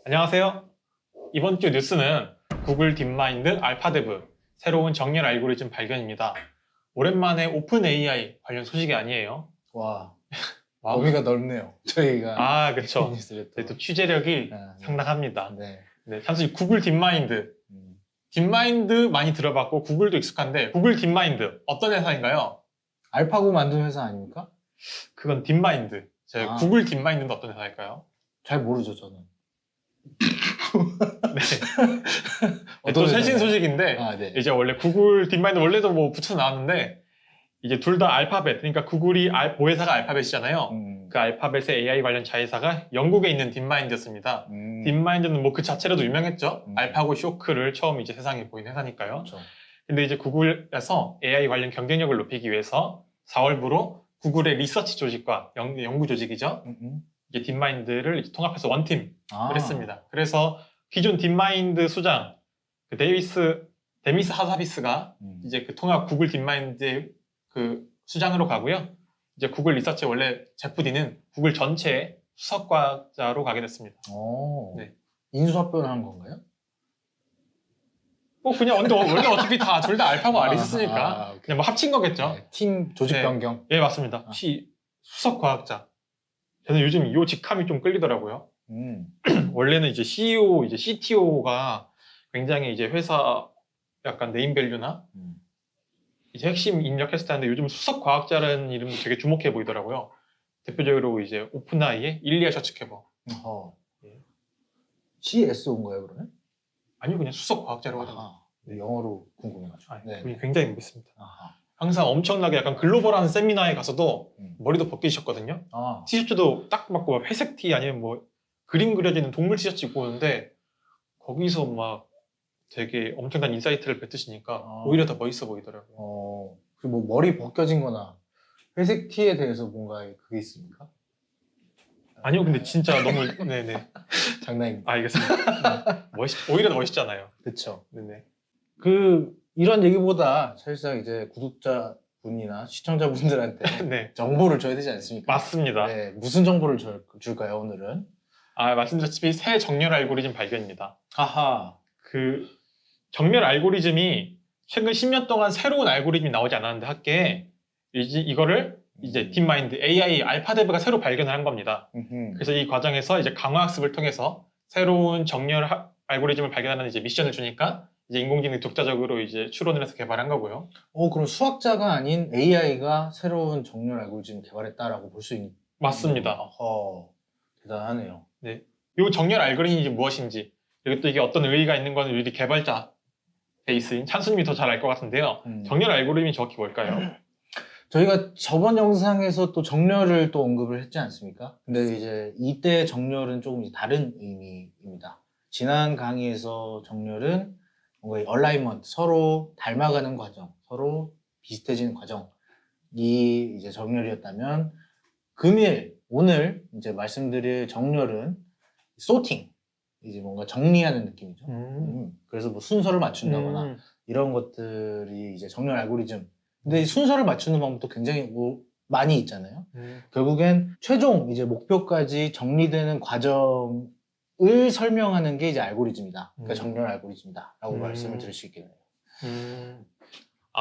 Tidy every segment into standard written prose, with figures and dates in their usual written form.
안녕하세요. 이번 주 뉴스는 구글 딥마인드 알파데브 새로운 정렬 알고리즘 발견입니다. 오랜만에 오픈 AI 관련 소식이 아니에요. 와, 와우. 범위가 넓네요. 저희가 그렇죠. 뉴스를 또 취재력이 네. 상당합니다. 네. 네, 단순히 구글 딥마인드. 딥마인드 많이 들어봤고 구글도 익숙한데 구글 딥마인드 어떤 회사인가요? 알파고 만든 회사 아닙니까? 그건 딥마인드. 구글 딥마인드는 어떤 회사일까요? 잘 모르죠, 저는. 네. 또 최신 소식인데 네. 이제 원래 구글 딥마인드 원래도 뭐 붙여 나왔는데 이제 둘 다 알파벳, 그러니까 구글이 모회사가 알파벳이잖아요. 그 알파벳의 AI 관련 자회사가 영국에 있는 딥마인드였습니다. 딥마인드는 뭐 그 자체로도 유명했죠. 알파고 쇼크를 처음 이제 세상에 보인 회사니까요. 그렇죠. 근데 이제 구글에서 AI 관련 경쟁력을 높이기 위해서 4월부로 구글의 리서치 조직과 연구 조직이죠. 이게 딥마인드를 이제 통합해서 원팀을 했습니다. 그래서 기존 딥마인드 수장 데미스 하사비스가 이제 그 통합 구글 딥마인드의 그 수장으로 가고요. 이제 구글 리서치의 원래 제프 디는 구글 전체의 수석과자로 가게 됐습니다. 네. 인수합병을 한 건가요? 뭐 그냥 원래 어차피 둘 다 알파고 알이 있었으니까 그냥 뭐 합친 거겠죠. 네, 팀 조직 변경. 예, 맞습니다. 혹시 수석 과학자. 저는 요즘 이 직함이 좀 끌리더라고요. 원래는 이제 CEO, 이제 CTO가 굉장히 이제 회사 약간 네임밸류나 이제 핵심 인력했을 텐데 요즘 수석 과학자라는 이름도 되게 주목해 보이더라고요. 대표적으로 이제 오픈AI의 일리아 셔츠케버. 예. CSO인가요, 그러면? 아니요, 그냥 수석 과학자라고 하더라고요. 영어로 궁금해가지고. 그게 굉장히 멋있습니다. 항상 엄청나게 약간 글로벌한 세미나에 가서도 머리도 벗기셨거든요. 티셔츠도 딱 맞고 회색 티 아니면 뭐 그림 그려지는 동물 티셔츠 입고 오는데 거기서 막 되게 엄청난 인사이트를 뱉으시니까 오히려 더 멋있어 보이더라고요. 그리고 뭐 머리 벗겨진 거나 회색 티에 대해서 뭔가 그게 있습니까? 아니요, 근데 진짜 너무 네네 장난입니다. 알겠습니다. 오히려 더 멋있잖아요. 그렇죠. 네네. 이런 얘기보다 사실상 이제 구독자분이나 시청자분들한테 네. 정보를 줘야 되지 않습니까? 맞습니다. 네, 무슨 정보를 줄까요, 오늘은? 말씀드렸다시피 새 정렬 알고리즘 발견입니다. 그 정렬 알고리즘이 최근 10년 동안 새로운 알고리즘이 나오지 않았는데 학계에 이거를 이제 딥마인드 AI 알파데브가 새로 발견을 한 겁니다. 그래서 이 과정에서 이제 강화학습을 통해서 새로운 정렬 알고리즘을 발견하는 이제 미션을 주니까 이제 인공지능이 독자적으로 이제 추론을 해서 개발한 거고요. 그럼 수학자가 아닌 AI가 새로운 정렬 알고리즘을 개발했다라고 볼 수 있는? 맞습니다. 대단하네요. 네. 이 정렬 알고리즘이 무엇인지, 그리고 또 이게 어떤 의의가 있는 거는 우리 개발자 베이스인 찬수님이 더 잘 알 것 같은데요. 정렬 알고리즘이 정확히 뭘까요? 저희가 저번 영상에서 또 정렬을 또 언급을 했지 않습니까? 근데 이제 이때 정렬은 조금 다른 의미입니다. 지난 강의에서 정렬은 뭔가 얼라이먼트, 서로 닮아가는 과정, 서로 비슷해지는 과정이 이제 정렬이었다면 오늘 이제 말씀드릴 정렬은 소팅, 이제 뭔가 정리하는 느낌이죠. 그래서 뭐 순서를 맞춘다거나 이런 것들이 이제 정렬 알고리즘. 근데 이 순서를 맞추는 방법도 굉장히 많이 있잖아요. 결국엔 최종 이제 목표까지 정리되는 과정을 설명하는 게 이제 알고리즘이다. 그러니까 정렬 알고리즘이다. 라고 말씀을 드릴 수 있겠네요.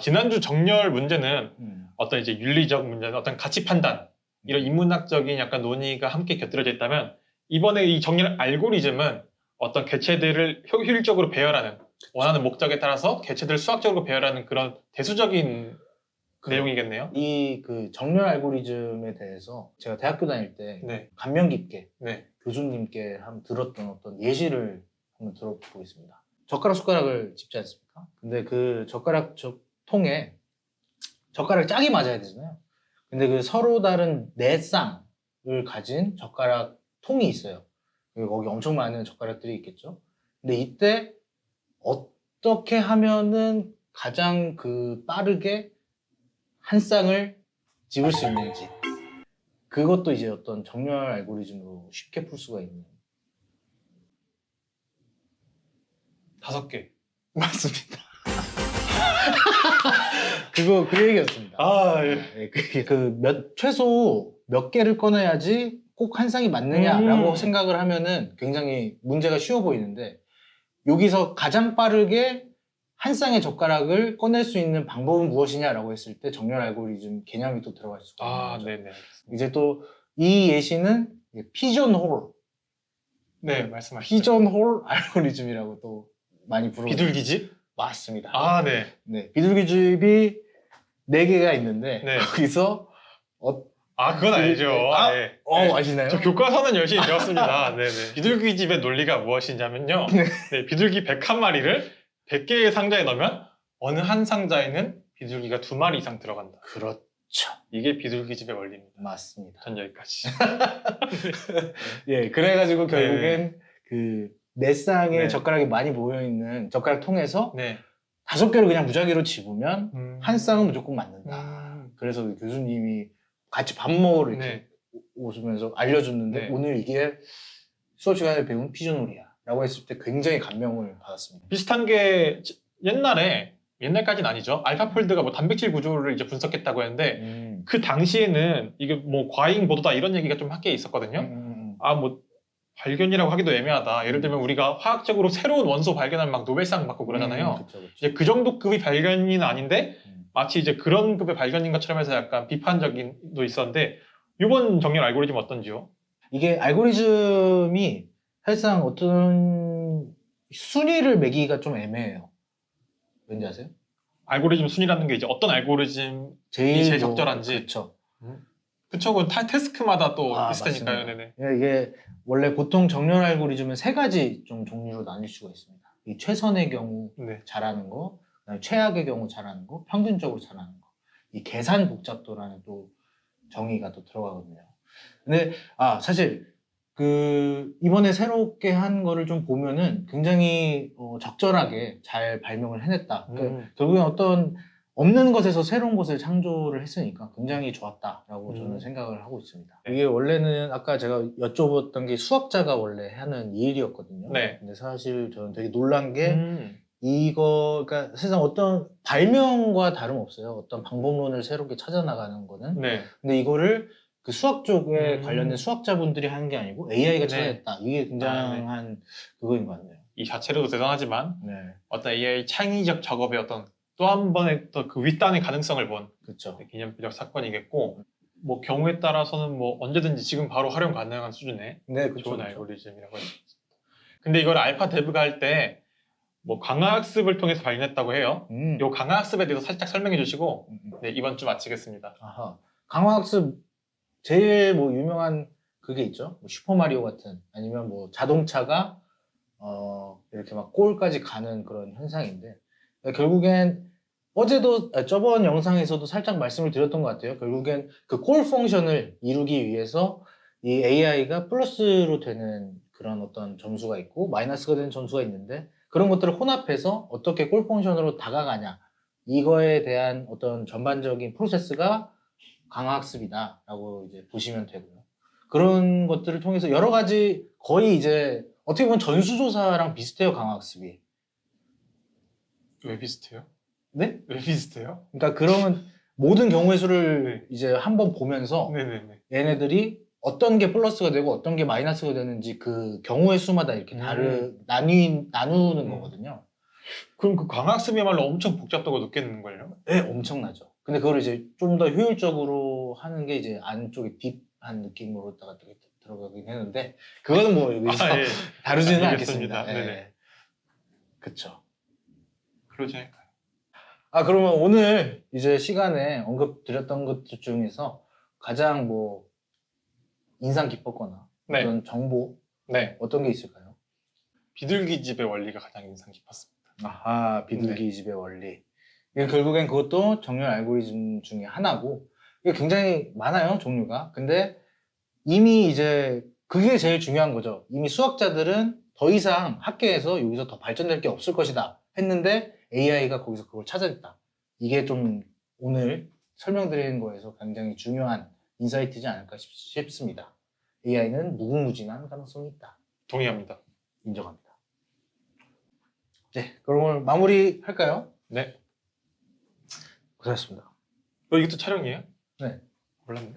지난주 정렬 문제는 어떤 이제 윤리적 문제, 어떤 가치 판단, 이런 인문학적인 약간 논의가 함께 곁들여져 있다면 이번에 이 정렬 알고리즘은 어떤 개체들을 효율적으로 배열하는, 원하는 목적에 따라서 개체들을 수학적으로 배열하는 그런 대수적인 내용이겠네요. 이 정렬 알고리즘에 대해서 제가 대학교 다닐 때 감명 깊게 교수님께 한번 들었던 어떤 예시를 한번 들어보겠습니다. 젓가락 숟가락을 짚지 않습니까? 근데 그 젓가락 통에 젓가락 짝이 맞아야 되잖아요. 근데 그 서로 다른 네 쌍을 가진 젓가락 통이 있어요. 거기 엄청 많은 젓가락들이 있겠죠. 근데 이때 어떻게 하면은 가장 빠르게 한 쌍을 집을 수 있는지, 그것도 이제 어떤 정렬 알고리즘으로 쉽게 풀 수가 있는. 5개. 맞습니다. 그 얘기였습니다. 예. 최소 몇 개를 꺼내야지 꼭 한 쌍이 맞느냐라고 음. 생각을 하면은 굉장히 문제가 쉬워 보이는데 여기서 가장 빠르게 한 쌍의 젓가락을 꺼낼 수 있는 방법은 무엇이냐라고 했을 때 정렬 알고리즘 개념이 또 들어갈 수가 있는 아, 거죠. 네네. 이제 또 이 예시는 피전홀, 네, 말씀하시죠. 피전홀 알고리즘이라고 또 많이 부르거든요. 비둘기집? 맞습니다. 아, 네. 네, 비둘기집이 4개가 있는데 네. 거기서 아, 그건 알죠. 아, 네. 네. 아시나요? 저 교과서는 열심히 배웠습니다. 네네. 비둘기집의 논리가 무엇이냐면요. 네, 비둘기 101마리를 100개의 상자에 넣으면 어느 한 상자에는 비둘기가 2마리 이상 들어간다. 그렇죠. 이게 비둘기집의 원리입니다. 맞습니다. 전 여기까지. 예, 그래가지고 네. 결국엔 그 4쌍의 네. 젓가락이 많이 모여있는 젓가락 통해서 네. 5개를 그냥 무작위로 집으면 한 쌍은 무조건 맞는다. 음. 그래서 교수님이 같이 밥 먹으러 이렇게 네. 오시면서 알려줬는데 네. 오늘 이게 수업 시간에 배운 피존홀이야 라고 했을 때 굉장히 감명을 받았습니다. 비슷한 게 옛날까지는 아니죠. 알파폴드가 뭐 단백질 구조를 이제 분석했다고 했는데 그 당시에는 이게 뭐 과잉 보도다 이런 얘기가 좀 학계에 있었거든요. 아, 뭐 발견이라고 하기도 애매하다. 예를 들면 우리가 화학적으로 새로운 원소 발견하면 막 노벨상 받고 그러잖아요. 그쵸, 그쵸. 이제 그 정도 급의 발견은 아닌데 마치 이제 그런 급의 발견인 것처럼 해서 약간 비판적인도 있었는데 이번 정렬 알고리즘 어떤지요? 이게 알고리즘이 사실상 어떤 순위를 매기기가 좀 애매해요. 왠지 아세요? 알고리즘 순위라는 게 이제 어떤 알고리즘이 제일 적절한지. 그렇죠. 그쪽은 태스크마다 또 비슷하니까요. 맞습니다. 네네. 이게 원래 보통 정렬 알고리즘은 3가지 좀 종류로 나뉠 수가 있습니다. 이 최선의 경우 네. 잘하는 거, 그다음에 최악의 경우 잘하는 거, 평균적으로 잘하는 거. 이 계산 복잡도라는 또 정의가 또 들어가거든요. 근데 사실 이번에 새롭게 한 거를 좀 보면은 굉장히 적절하게 잘 발명을 해냈다. 그러니까 결국엔 어떤 없는 것에서 새로운 것을 창조를 했으니까 굉장히 좋았다라고 저는 생각을 하고 있습니다. 이게 원래는 아까 제가 여쭤봤던 게 수학자가 원래 하는 이 일이었거든요. 네. 근데 사실 저는 되게 놀란 게 그러니까 세상 어떤 발명과 다름없어요. 어떤 방법론을 새롭게 찾아나가는 거는. 네. 근데 이거를 그 수학 쪽에 관련된 수학자분들이 하는 게 아니고 AI가 찾아냈다. 이게 굉장한 그거인 것 같네요. 이 자체로도 대단하지만 네. 어떤 AI 창의적 작업의 어떤 또 한 번의 또 그 윗단의 가능성을 본 그렇죠. 기념비적 사건이겠고 뭐 경우에 따라서는 뭐 언제든지 지금 바로 활용 가능한 수준의 네, 그쵸, 좋은 그쵸. 알고리즘이라고 할 수 있습니다. 근데 이걸 알파 데브가 할 때 뭐 강화학습을 통해서 발견했다고 해요. 이 강화학습에 대해서 살짝 설명해 주시고 네, 이번 주 마치겠습니다. 아하. 강화학습 제일 뭐 유명한 그게 있죠. 뭐 슈퍼마리오 같은 아니면 뭐 자동차가 이렇게 막 골까지 가는 그런 현상인데 결국엔 저번 영상에서도 살짝 말씀을 드렸던 것 같아요. 결국엔 그 골 펑션을 이루기 위해서 이 AI가 플러스로 되는 그런 어떤 점수가 있고 마이너스가 되는 점수가 있는데 그런 것들을 혼합해서 어떻게 골 펑션으로 다가가냐 이거에 대한 어떤 전반적인 프로세스가 강화학습이다라고 이제 보시면 되고요. 그런 것들을 통해서 여러 가지 거의 이제 어떻게 보면 전수조사랑 비슷해요, 강화학습이. 왜 비슷해요? 네? 왜 비슷해요? 그러니까 그러면 모든 경우의 수를 네. 이제 한번 보면서 네네네. 얘네들이 어떤 게 플러스가 되고 어떤 게 마이너스가 되는지 그 경우의 수마다 이렇게 나누는 거거든요. 그럼 그 강학습이야말로 엄청 복잡하고 높겠는걸요? 네, 엄청나죠. 근데 그걸 이제 좀 더 효율적으로 하는 게 이제 안쪽에 딥한 느낌으로다가 들어가긴 했는데 그거는 뭐 여기서 예. 다루지는 알겠습니다. 않겠습니다. 네네. 네. 그쵸. 그러지 않을까요? 그러면 오늘 이제 시간에 언급드렸던 것들 중에서 가장 뭐 인상 깊었거나 네. 어떤 정보 네. 어떤 게 있을까요? 비둘기집의 원리가 가장 인상 깊었습니다. 아하, 비둘기 집의 원리. 이게 결국엔 그것도 정렬 알고리즘 중에 하나고 이게 굉장히 많아요, 종류가. 근데 이미 이제 그게 제일 중요한 거죠. 이미 수학자들은 더 이상 학계에서 여기서 더 발전될 게 없을 것이다 했는데 AI가 거기서 그걸 찾아냈다. 이게 좀 오늘 설명드리는 거에서 굉장히 중요한 인사이트지 않을까 싶습니다. AI는 무궁무진한 가능성이 있다. 동의합니다. 인정합니다. 네, 그럼 오늘 마무리 할까요? 네. 고생하셨습니다. 이게 또 촬영이에요? 네. 몰랐네.